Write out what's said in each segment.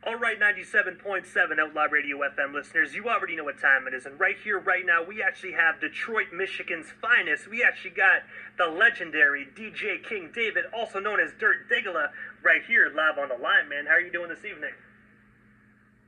All right, 97.7 Outlaw Radio FM listeners, you already know what time it is, and right here, right now, we actually have Detroit, Michigan's finest. We actually got the legendary DJ King David, also known as Dirt Diggler, right here, live on the line, man. How are you doing this evening?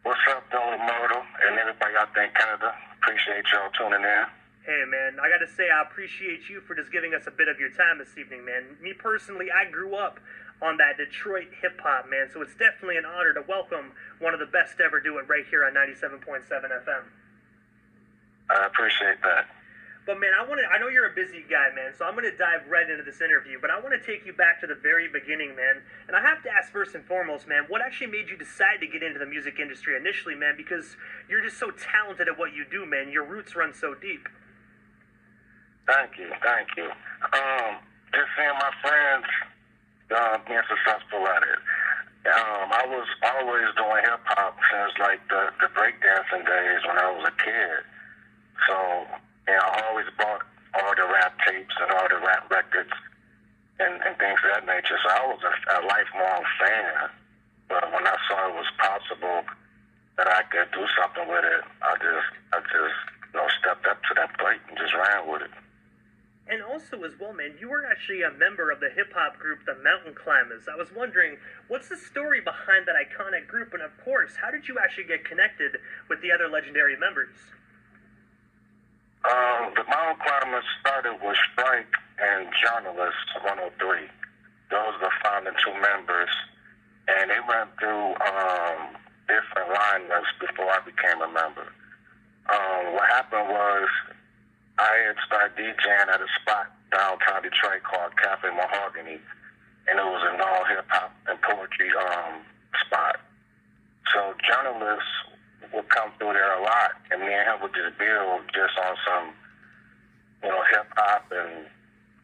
What's up, DJ Immortal, and everybody out there in Canada? Appreciate y'all tuning in. Hey, man, I gotta say, I appreciate you for just giving us a bit of your time this evening, man. Me personally, I grew up on that Detroit hip-hop, man, so it's definitely an honor to welcome one of the best to ever do it right here on 97.7 FM. I appreciate that. But, man, I know you're a busy guy, man, so I'm going to dive right into this interview, but I want to take you back to the very beginning, man, and I have to ask first and foremost, man, what actually made you decide to get into the music industry initially, man, because you're just so talented at what you do, man. Your roots run so deep. Thank you. Just seeing my friends being successful at it. I was always doing hip-hop since, like, the breakdancing days when I was a kid. So, I always bought all the rap tapes and all the rap records and things of that nature. So I was a lifelong fan. But when I saw it was possible that I could do something with it, I just stepped up to that plate and just ran with it. And also as well, man, you were actually a member of the hip-hop group, the Mountain Climbaz. I was wondering, what's the story behind that iconic group? And of course, how did you actually get connected with the other legendary members? The Mountain Climbaz started with Strike and Journalist 103. Those are the founding two members. And they went through different lineups before I became a member. What happened was, I had started DJing at a spot downtown Detroit called Cafe Mahogany, and it was an all hip-hop and poetry spot. So journalists would come through there a lot, and me and him would just build just on some, hip-hop and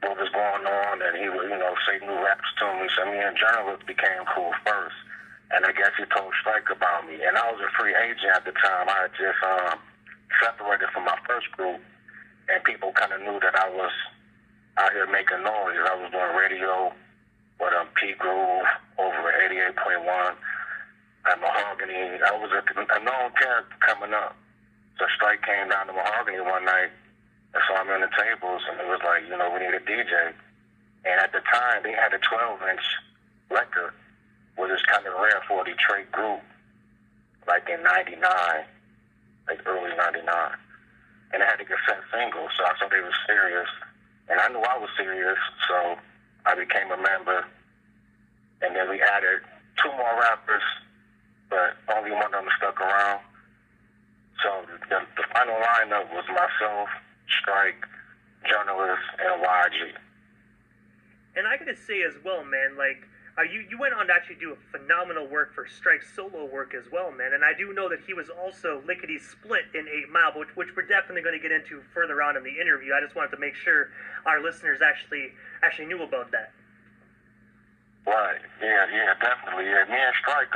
what was going on, and he would, say new raps to me. So me and journalists became cool first, and I guess he told Strike about me. And I was a free agent at the time. I had just separated from my first group. And people kind of knew that I was out here making noise. I was doing radio with P Groove over at 88.1 at Mahogany. I was a known character coming up. So Strike came down to Mahogany one night and saw me on the tables, and it was like, we need a DJ. And at the time, they had a 12-inch record, which is kind of rare for a Detroit group, like in 99, like early 99. And I had to get sent single, so I thought they were serious. And I knew I was serious, so I became a member. And then we added two more rappers, but only one of them stuck around. So the final lineup was myself, Strike, Journalist, and YG. And I gotta say as well, man, you went on to actually do a phenomenal work for Strike's solo work as well, man. And I do know that he was also Lickety Split in 8 Mile, which we're definitely going to get into further on in the interview. I just wanted to make sure our listeners actually knew about that. Right. Yeah, definitely. Yeah, me and Strike,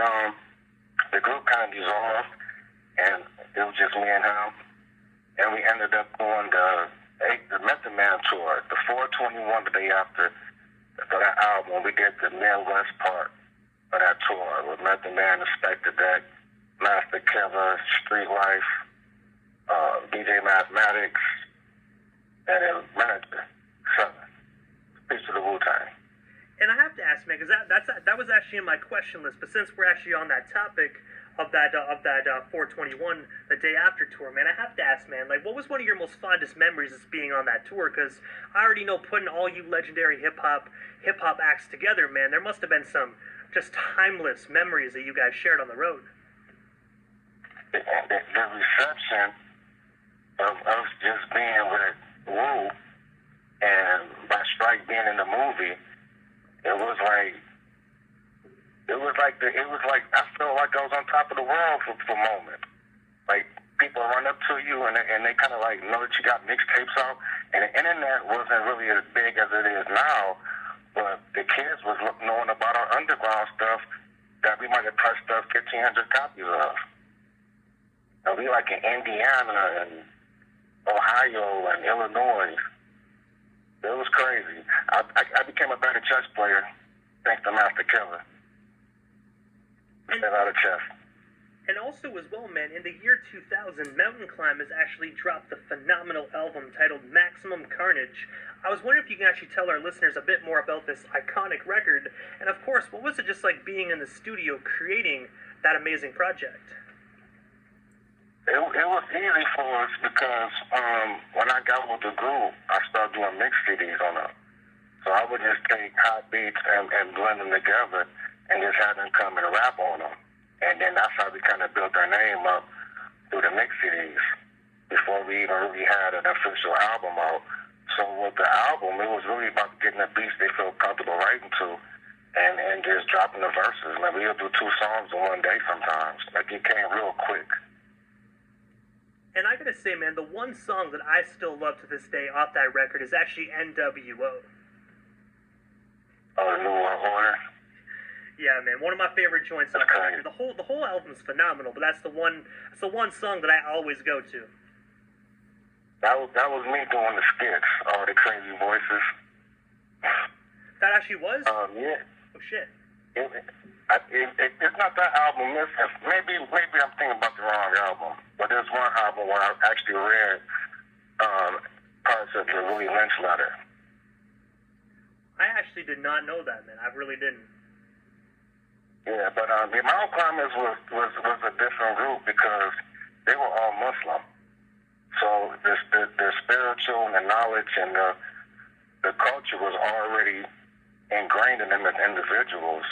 the group kind of dissolved, and it was just me and him. And we ended up doing the Method Man tour, the 421 the day after. For that album, we did the Midwest part of that tour with Method Man, Inspector Deck, Master Killer, Street Life, DJ Mathematics, and then Manager 7. Peace to the Wu-Tang. And I have to ask, man, because that was actually in my question list, but since we're actually on that topic of that 421, the day after tour, man, I have to ask, man, what was one of your most fondest memories of being on that tour? Because I already know, putting all you legendary hip-hop acts together, man, there must have been some just timeless memories that you guys shared on the road. The reception of us just being with Wu and by Strike being in the movie, it was like I felt like I was on top of the world for a moment. Like, people run up to you and they kind of know that you got mixtapes out, and the internet wasn't really as big as it is now, but the kids was knowing about our underground stuff that we might have touched up 1,500 copies of. And we in Indiana and Ohio and Illinois. It was crazy. I became a better chess player thanks to Master Killer. Instead of chess. And also as well, man, in the year 2000, Mountain Climbaz actually dropped a phenomenal album titled Maximum Carnage. I was wondering if you can actually tell our listeners a bit more about this iconic record, and of course, what was it just like being in the studio creating that amazing project? It was easy for us because when I got with the group, I started doing mix CDs on them. So I would just take hot beats and blend them together and just have them come and rap on them. And then that's how we kind of built our name up through the mix CDs before we even really had an official album out. So with the album, it was really about getting the beats they feel comfortable writing to and just dropping the verses. Like, we'll do 2 songs in one day sometimes. Like, it came real quick. And I gotta say, man, the one song that I still love to this day off that record is actually NWO. Oh, New World Order? Yeah, man, one of my favorite joints on the record. The whole album's phenomenal, but that's the one song that I always go to. That was me doing the skits, all the crazy voices. That actually was? Yeah. Oh shit. It's not that album. Maybe I'm thinking about the wrong album. But there's one album where I actually read parts of the Louis Lynch letter. I actually did not know that, man. I really didn't. Yeah, but the Mountain Climbaz was a different group because they were all Muslim. So the spiritual and the knowledge and the culture was already ingrained in them as individuals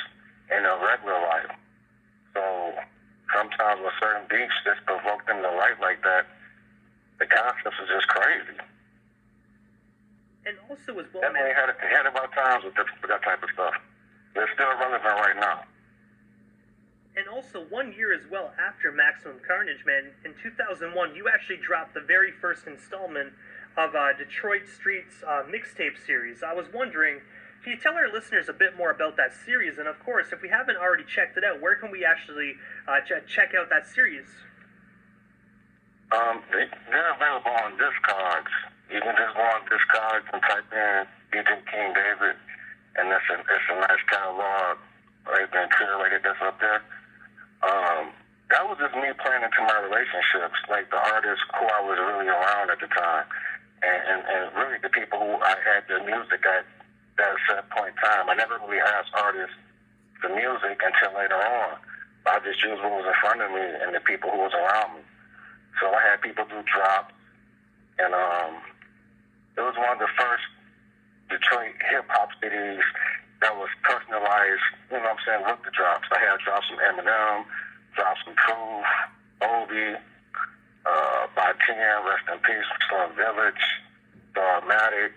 in their regular life. So sometimes with certain beats just provoke them to write like that, the concepts are just crazy. And also as well, and they had about times with that type of stuff. They're still relevant right now. And also, 1 year as well after Maximum Carnage, man, in 2001, you actually dropped the very first installment of Detroit Street's mixtape series. I was wondering, can you tell our listeners a bit more about that series? And of course, if we haven't already checked it out, where can we actually check out that series? They're available on Discogs. You can just go on Discogs and type in DJ King David, and it's a nice catalog. They've been curated that's up there. That was just me playing into my relationships, like the artists who I was really around at the time, and really the people who I had their music at that set point in time. I never really asked artists for music until later on. I just used what was in front of me and the people who was around me. So I had people do drops, and it was one of the first Detroit hip-hop cities that was personalized, you know what I'm saying, with the drops. I had drops from Eminem, drops from Proof, Obi, by 10, Rest in Peace, Storm Village, Dogmatic,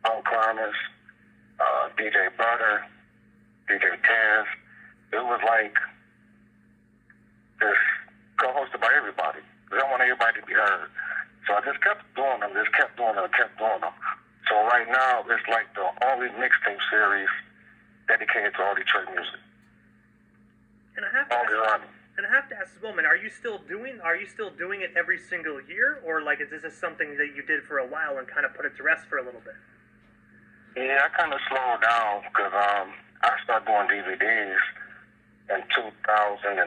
Mountain Climbaz, DJ Butter, DJ Taz. It was like just co-hosted by everybody. I don't want everybody to be heard. So I just kept doing them, kept doing them. So right now, it's like the only mixtape series dedicated to all Detroit music. And I have to ask as well, man, are you still doing it every single year, or like is this something that you did for a while and kind of put it to rest for a little bit? Yeah, I kind of slowed down because I started doing DVDs in 2007,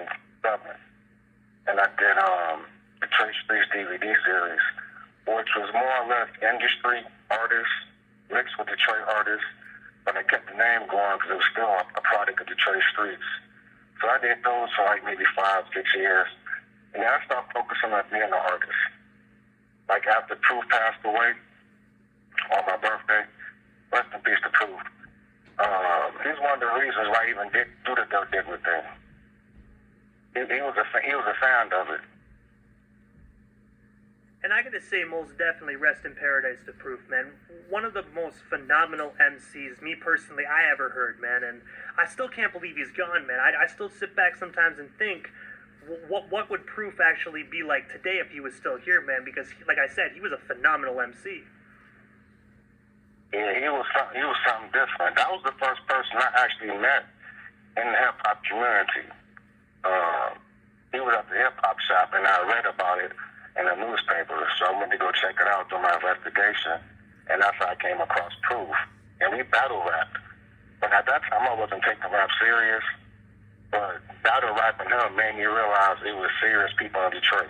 and I did Detroit Street's DVD series, which was more or less industry artists mixed with Detroit artists. But I kept the name going because it was still a product of Detroit Streets. So I did those for like maybe 5-6 years. And then I started focusing on being an artist. Like after Proof passed away on my birthday, rest in peace to Proof. He's one of the reasons why I even did do the Dirk Diggler thing. He was a fan of it. And I gotta say, most definitely rest in paradise to Proof, man. One of the most phenomenal MCs, me personally, I ever heard, man. And I still can't believe he's gone, man. I still sit back sometimes and think, what would Proof actually be like today if he was still here, man? Because, like I said, he was a phenomenal MC. Yeah, he was something different. That was the first person I actually met in the hip-hop community. He was at the hip-hop shop, and I read about it in the newspaper, so I went to go check it out through my investigation, and that's how I came across Proof. And we battle rapped. But at that time, I wasn't taking rap serious, But battle rapping him made me realize it was serious people in Detroit.